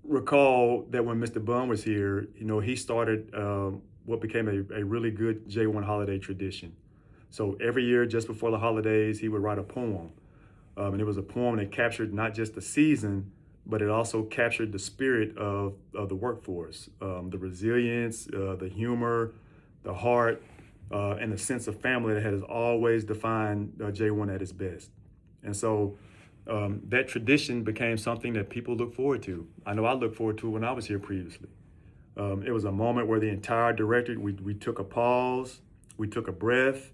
recall that when Mr. Bunn was here, he started what became a really good J1 holiday tradition. So every year, just before the holidays, he would write a poem. And it was a poem that captured not just the season, but it also captured the spirit of the workforce, the resilience, the humor, the heart, and the sense of family that has always defined J1 at its best. And so that tradition became something that people look forward to. I know I looked forward to when I was here previously. It was a moment where the entire directorate, we took a pause, we took a breath,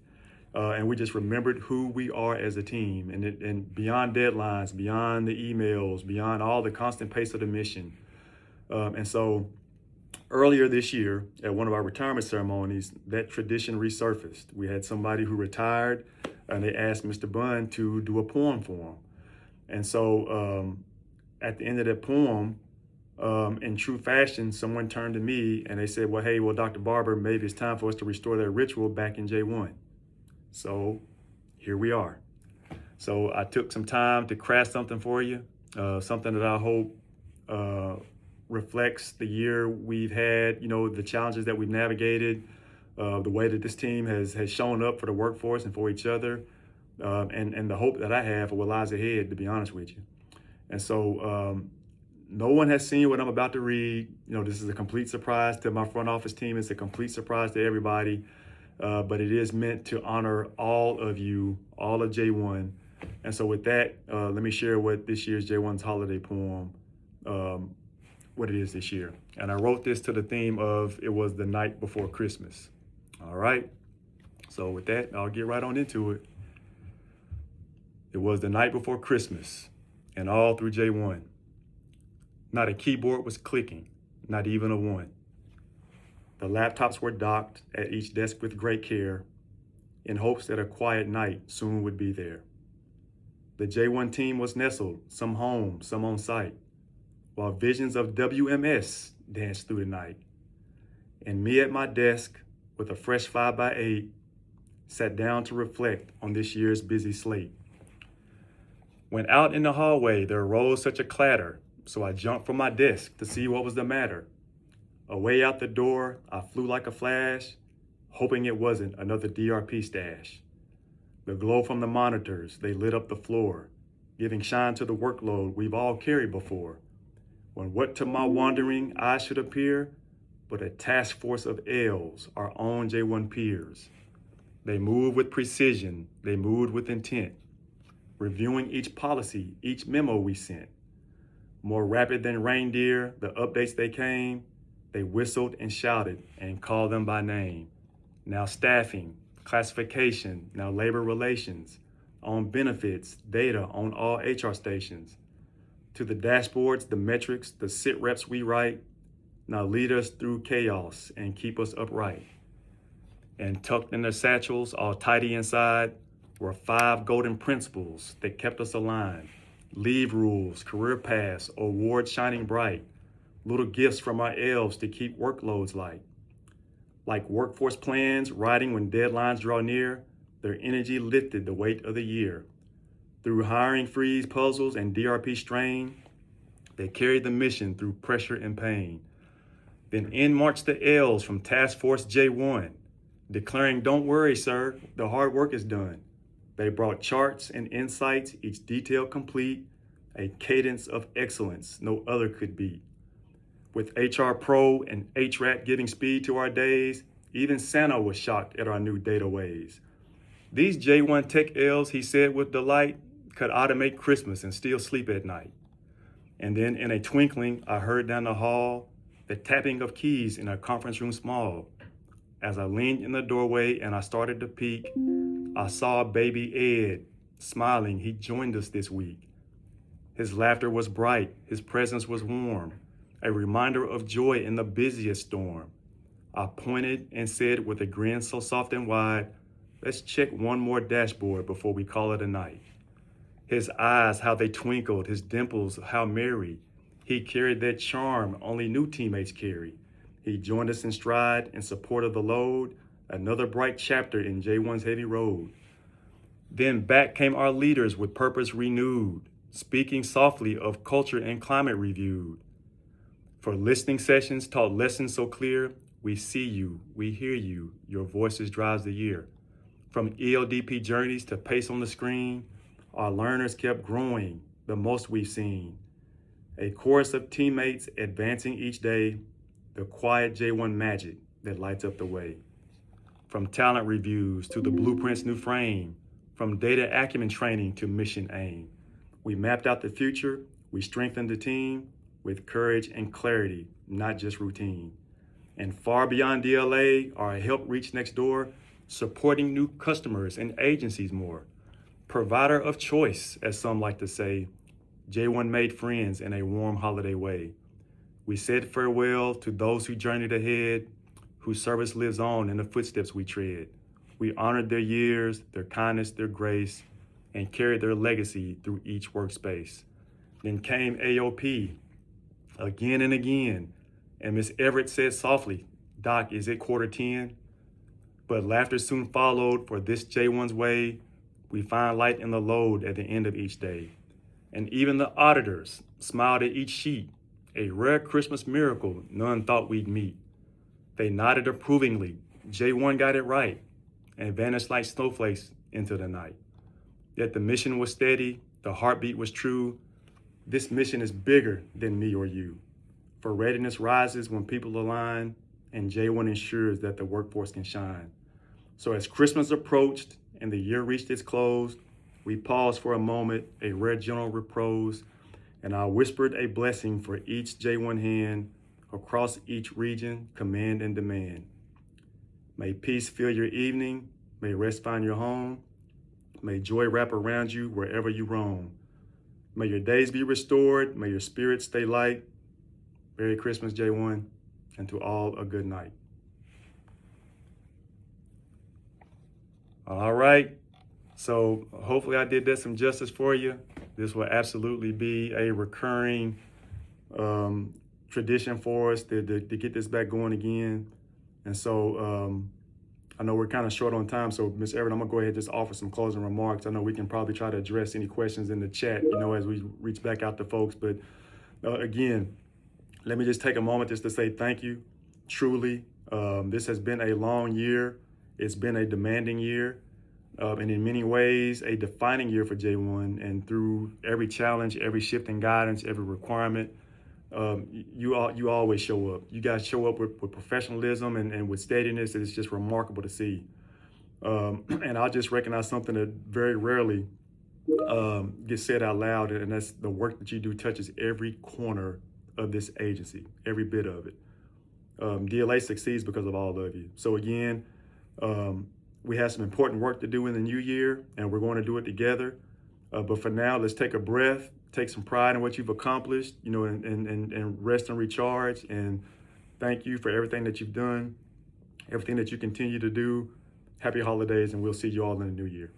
and we just remembered who we are as a team. And beyond deadlines, beyond the emails, beyond all the constant pace of the mission. And so earlier this year, at one of our retirement ceremonies, that tradition resurfaced. We had somebody who retired, and they asked Mr. Bunn to do a poem for him. And so at the end of that poem, in true fashion, someone turned to me and they said, well, Dr. Barber, maybe it's time for us to restore that ritual back in J1. So here we are. So I took some time to craft something for you, something that I hope reflects the year we've had, the challenges that we've navigated, the way that this team has shown up for the workforce and for each other, and the hope that I have for what lies ahead, to be honest with you. And so no one has seen what I'm about to read. This is a complete surprise to my front office team. It's a complete surprise to everybody, but it is meant to honor all of you, all of J1. And so with that, let me share what this year's J1's holiday poem, what it is this year. And I wrote this to the theme of it was the night before Christmas. All right. So with that, I'll get right on into it. It was the night before Christmas, and all through J1. Not a keyboard was clicking, not even a one. The laptops were docked at each desk with great care, in hopes that a quiet night soon would be there. The J1 team was nestled, some home, some on site, while visions of WMS danced through the night. And me at my desk, with a fresh 5x8, sat down to reflect on this year's busy slate. When out in the hallway, there arose such a clatter, so I jumped from my desk to see what was the matter. Away out the door, I flew like a flash, hoping it wasn't another DRP stash. The glow from the monitors, they lit up the floor, giving shine to the workload we've all carried before. When what to my wandering eyes should appear, but a task force of L's, our own J1 peers. They moved with precision, they moved with intent, reviewing each policy, each memo we sent. More rapid than reindeer, the updates they came, they whistled and shouted and called them by name. Now staffing, classification, now labor relations, on benefits, data on all HR stations. To the dashboards, the metrics, the sit reps we write, now lead us through chaos and keep us upright. And tucked in their satchels, all tidy inside, were 5 golden principles that kept us aligned. Leave rules, career paths, awards shining bright, little gifts from our elves to keep workloads light. Like workforce plans, riding when deadlines draw near, their energy lifted the weight of the year. Through hiring freeze puzzles and DRP strain, they carried the mission through pressure and pain. Then in marched the L's from Task Force J1, declaring, "Don't worry, sir, the hard work is done." They brought charts and insights, each detail complete, a cadence of excellence no other could beat. With HR Pro and HRAT giving speed to our days, even Santa was shocked at our new data ways. These J1 Tech L's, he said with delight, could automate Christmas and still sleep at night. And then in a twinkling, I heard down the hall the tapping of keys in a conference room small. As I leaned in the doorway and I started to peek, I saw baby Ed smiling. He joined us this week. His laughter was bright. His presence was warm, a reminder of joy in the busiest storm. I pointed and said with a grin so soft and wide, "Let's check one more dashboard before we call it a night." His eyes, how they twinkled, his dimples, how merry. He carried that charm only new teammates carry. He joined us in stride in support of the load, another bright chapter in J1's heavy road. Then back came our leaders with purpose renewed, speaking softly of culture and climate reviewed. For listening sessions taught lessons so clear, we see you, we hear you, your voices drives the year. From ELDP journeys to pace on the screen, our learners kept growing, the most we've seen. A chorus of teammates advancing each day, the quiet J1 magic that lights up the way. From talent reviews to the blueprint's new frame, from data acumen training to mission aim. We mapped out the future, we strengthened the team with courage and clarity, not just routine. And far beyond DLA, our help reach next door, supporting new customers and agencies more. Provider of choice, as some like to say, J1 made friends in a warm holiday way. We said farewell to those who journeyed ahead, whose service lives on in the footsteps we tread. We honored their years, their kindness, their grace, and carried their legacy through each workspace. Then came AOP, again and again, and Miss Everett said softly, "Doc, is it 10:15?" But laughter soon followed, for this J1's way, we find light in the load at the end of each day. And even the auditors smiled at each sheet, a rare Christmas miracle none thought we'd meet. They nodded approvingly, J1 got it right, and vanished like snowflakes into the night. Yet the mission was steady, the heartbeat was true. This mission is bigger than me or you. For readiness rises when people align, and J1 ensures that the workforce can shine. So as Christmas approached and the year reached its close, we paused for a moment, a rare general repose, and I whispered a blessing for each J1 hand across each region, command and demand. May peace fill your evening, may rest find your home, may joy wrap around you wherever you roam. May your days be restored, may your spirit stay light. Merry Christmas, J1, and to all a good night. All right. So hopefully I did that some justice for you. This will absolutely be a recurring tradition for us to get this back going again. And so I know we're kind of short on time. So Ms. Everett, I'm gonna go ahead and just offer some closing remarks. I know we can probably try to address any questions in the chat, as we reach back out to folks. But again, let me just take a moment just to say thank you. Truly, this has been a long year. It's been a demanding year. And in many ways, a defining year for J1. And through every challenge, every shift in guidance, every requirement, you always show up. You guys show up with professionalism and with steadiness. It's just remarkable to see. And I'll just recognize something that very rarely gets said out loud, and that's the work that you do touches every corner of this agency, every bit of it. DLA succeeds because of all of you. So again, we have some important work to do in the new year, and we're going to do it together. But for now, let's take a breath, take some pride in what you've accomplished, and rest and recharge. And thank you for everything that you've done, everything that you continue to do. Happy holidays, and we'll see you all in the new year.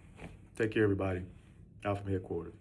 Take care, everybody. Out from headquarters.